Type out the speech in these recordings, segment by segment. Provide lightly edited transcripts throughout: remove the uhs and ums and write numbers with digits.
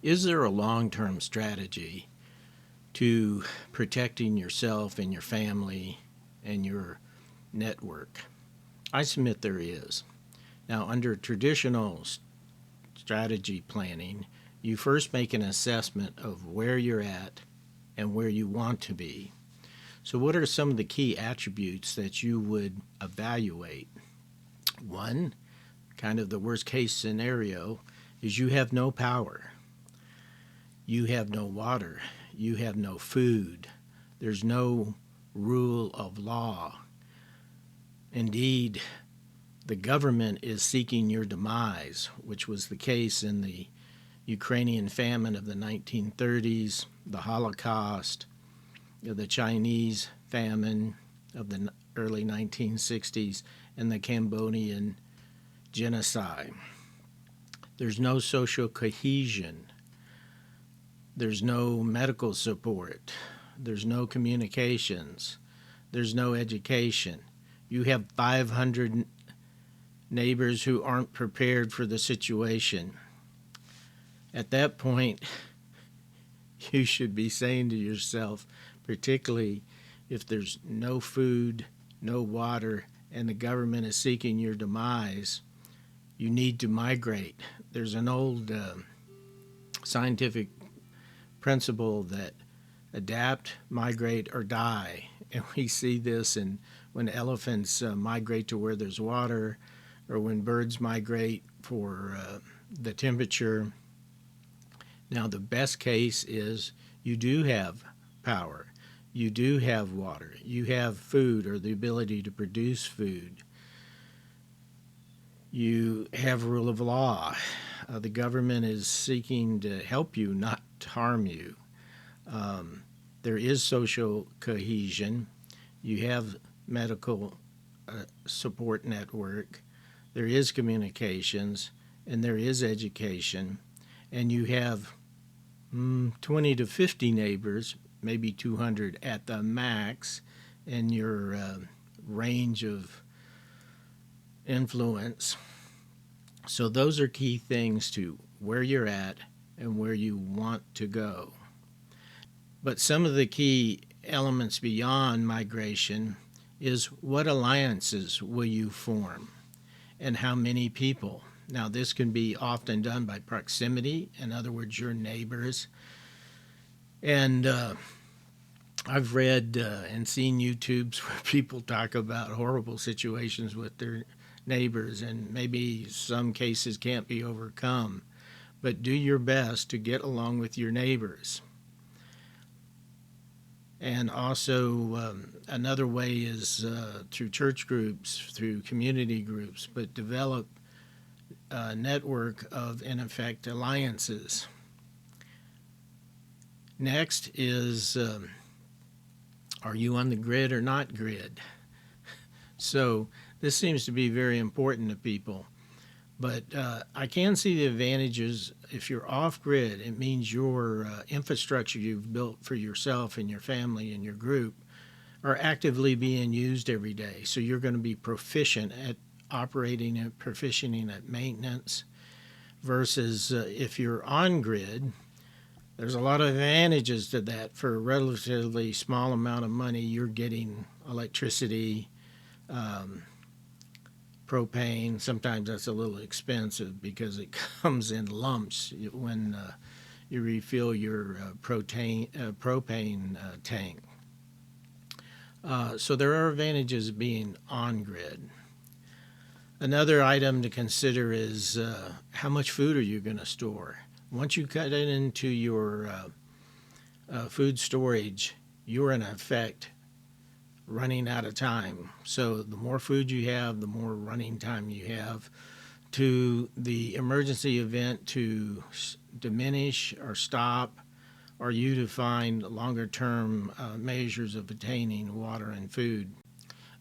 Is there a long-term strategy to protecting yourself and your family and your network? I submit there is. Now, under traditional strategy planning, you first make an assessment of where you're at and where you want to be. So what are some of the key attributes that you would evaluate? One, kind of the worst case scenario, is you have no power. You have no water. You have no food. There's no rule of law. Indeed, the government is seeking your demise, which was the case in the Ukrainian famine of the 1930s, the Holocaust, the Chinese famine of the early 1960s, and the Cambodian genocide. There's no social cohesion. There's no medical support. There's no communications. There's no education. You have 500 neighbors who aren't prepared for the situation. At that point, you should be saying to yourself, particularly if there's no food, no water, and the government is seeking your demise, you need to migrate. There's an old scientific principle that adapt, migrate, or die. And we see this when elephants migrate to where there's water, or when birds migrate for the temperature. Now, the best case is you do have power. You do have water. You have food or the ability to produce food. You have rule of law. The government is seeking to help you, not to harm you. There is social cohesion. You have medical support network. There is communications, and there is education. And you have 20 to 50 neighbors, maybe 200 at the max, in your range of influence. So those are key things to where you're at and where you want to go. But some of the key elements beyond migration is what alliances will you form and how many people. Now, this can be often done by proximity, in other words, your neighbors. And I've read and seen YouTubes where people talk about horrible situations with their neighbors, and maybe some cases can't be overcome. But do your best to get along with your neighbors. And also, another way is through church groups, through community groups, but develop a network of, in effect, alliances. Next is, are you on the grid or not grid? So this seems to be very important to people. But I can see the advantages. If you're off-grid, it means your infrastructure you've built for yourself and your family and your group are actively being used every day. So you're going to be proficient at operating and proficient at maintenance versus if you're on-grid, there's a lot of advantages to that. For a relatively small amount of money, you're getting electricity, propane. Sometimes that's a little expensive because it comes in lumps when you refill your propane tank. So there are advantages of being on-grid. Another item to consider is how much food are you going to store? Once you cut it into your food storage, you're in effect running out of time. So the more food you have, the more running time you have to the emergency event to diminish or stop, or you to find longer-term measures of attaining water and food.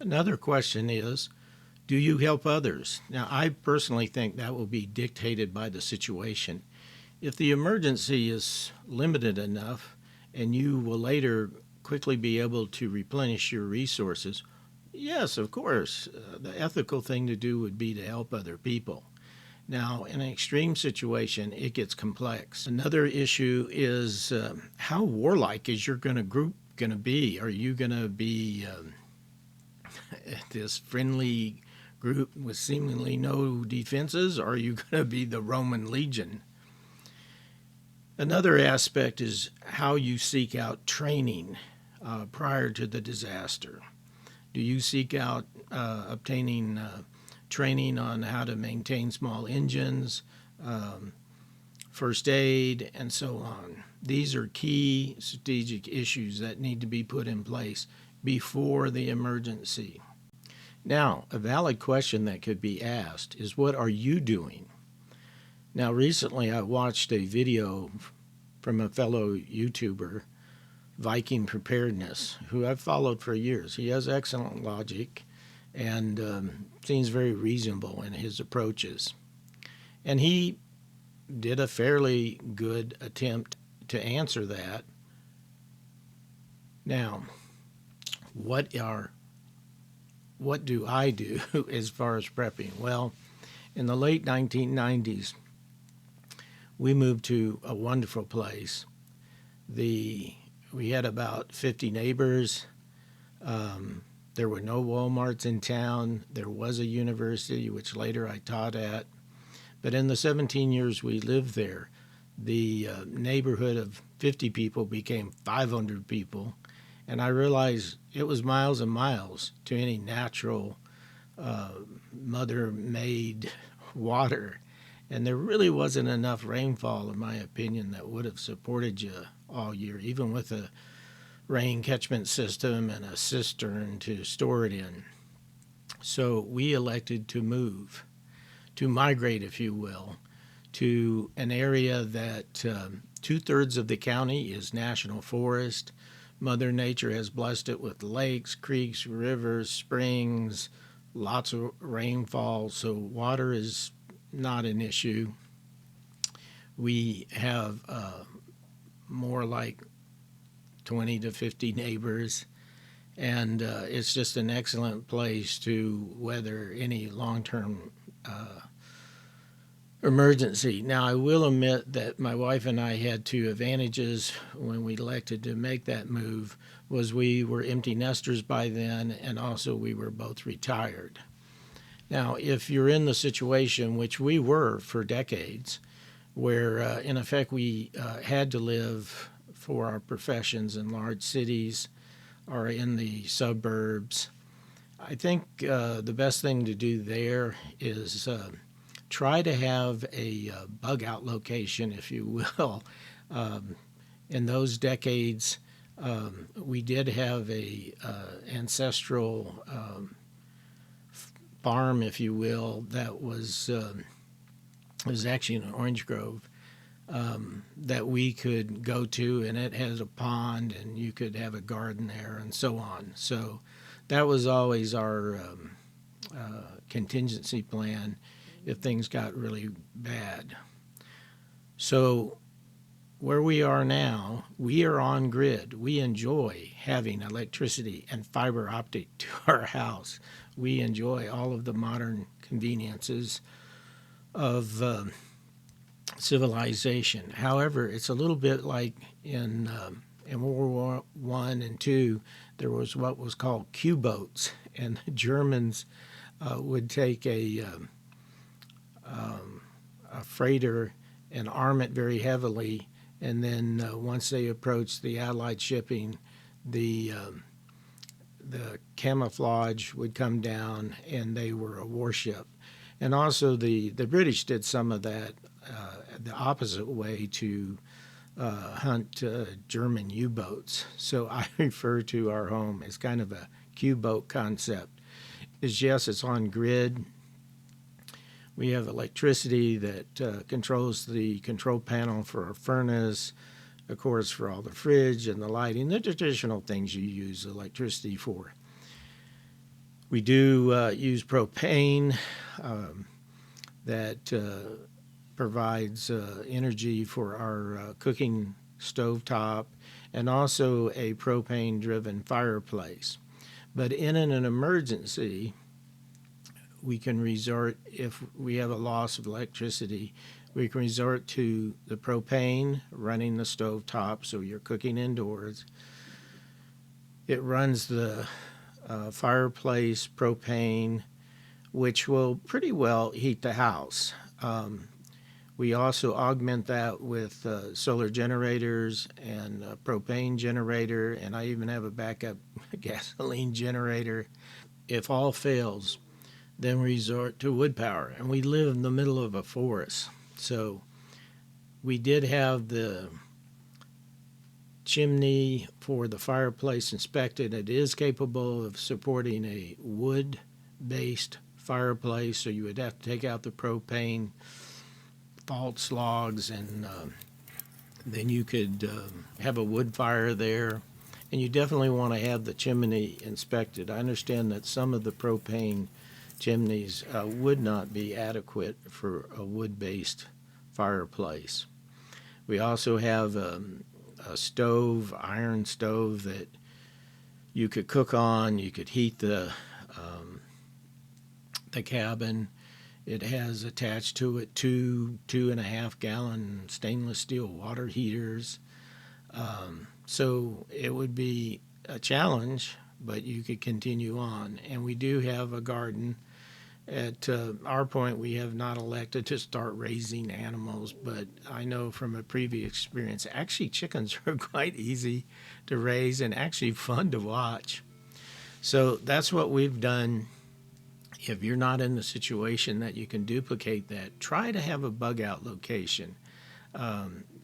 Another question is, do you help others? Now, I personally think that will be dictated by the situation. If the emergency is limited enough and you will later quickly be able to replenish your resources, yes, of course, the ethical thing to do would be to help other people. Now, in an extreme situation, it gets complex. Another issue is how warlike is your group going to be? Are you going to be this friendly group with seemingly no defenses, or are you going to be the Roman legion? Another aspect is how you seek out training prior to the disaster. Do you seek out obtaining training on how to maintain small engines, first aid, and so on? These are key strategic issues that need to be put in place before the emergency. Now, a valid question that could be asked is, what are you doing? Now, recently I watched a video from a fellow YouTuber, Viking Preparedness, who I've followed for years. He has excellent logic and seems very reasonable in his approaches. And he did a fairly good attempt to answer that. Now, what do I do as far as prepping? Well, in the late 1990s, we moved to a wonderful place. We had about 50 neighbors. There were no Walmarts in town. There was a university, which later I taught at. But in the 17 years we lived there, the neighborhood of 50 people became 500 people. And I realized it was miles and miles to any natural mother-made water. And there really wasn't enough rainfall, in my opinion, that would have supported you all year, even with a rain catchment system and a cistern to store it in. So we elected to move, to migrate, if you will, to an area that 2/3 of the county is national forest. Mother Nature has blessed it with lakes, creeks, rivers, springs, lots of rainfall, so water is not an issue. We have more like 20 to 50 neighbors, and it's just an excellent place to weather any long-term emergency. Now, I will admit that my wife and I had two advantages when we elected to make that move. Was we were empty nesters by then, and also we were both retired. Now, if you're in the situation, which we were for decades, where in effect we had to live for our professions in large cities or in the suburbs, I think the best thing to do there is try to have a bug out location, if you will. In those decades, we did have a ancestral farm, if you will, that was actually in an orange grove that we could go to, and it has a pond, and you could have a garden there, and so on. So that was always our contingency plan if things got really bad. So where we are now, we are on grid. We enjoy having electricity and fiber optic to our house. We enjoy all of the modern conveniences of civilization. However, it's a little bit like in World War I and II, there was what was called Q-boats, and the Germans would take a freighter and arm it very heavily, and then once they approached the Allied shipping, the camouflage would come down, and they were a warship. And also the British did some of that the opposite way to hunt German U-boats. So I refer to our home as kind of a Q-boat concept. Yes, it's on grid. We have electricity that controls the control panel for our furnace, of course, for all the fridge and the lighting, the traditional things you use electricity for. We do use propane that provides energy for our cooking stovetop, and also a propane-driven fireplace. But in an emergency, we can resort, if we have a loss of electricity, we can resort to the propane, running the stove top, so you're cooking indoors. It runs the fireplace propane, which will pretty well heat the house. We also augment that with solar generators and a propane generator, and I even have a backup gasoline generator. If all fails, then we resort to wood power. And we live in the middle of a forest. So we did have the chimney for the fireplace inspected. It is capable of supporting a wood-based fireplace, so you would have to take out the propane, false logs, and then you could have a wood fire there. And you definitely want to have the chimney inspected. I understand that some of the propane chimneys would not be adequate for a wood-based fireplace. We also have a stove, iron stove, that you could cook on. You could heat the cabin. It has attached to it 2.5 gallon stainless steel water heaters. So it would be a challenge, but you could continue on. And we do have a garden. At our point, we have not elected to start raising animals, but I know from a previous experience, actually chickens are quite easy to raise and actually fun to watch. So that's what we've done. If you're not in the situation that you can duplicate that, try to have a bug out location,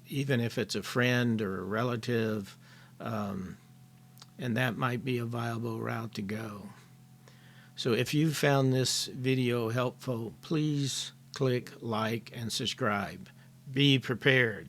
even if it's a friend or a relative, and that might be a viable route to go. So if you found this video helpful, please click like and subscribe. Be prepared.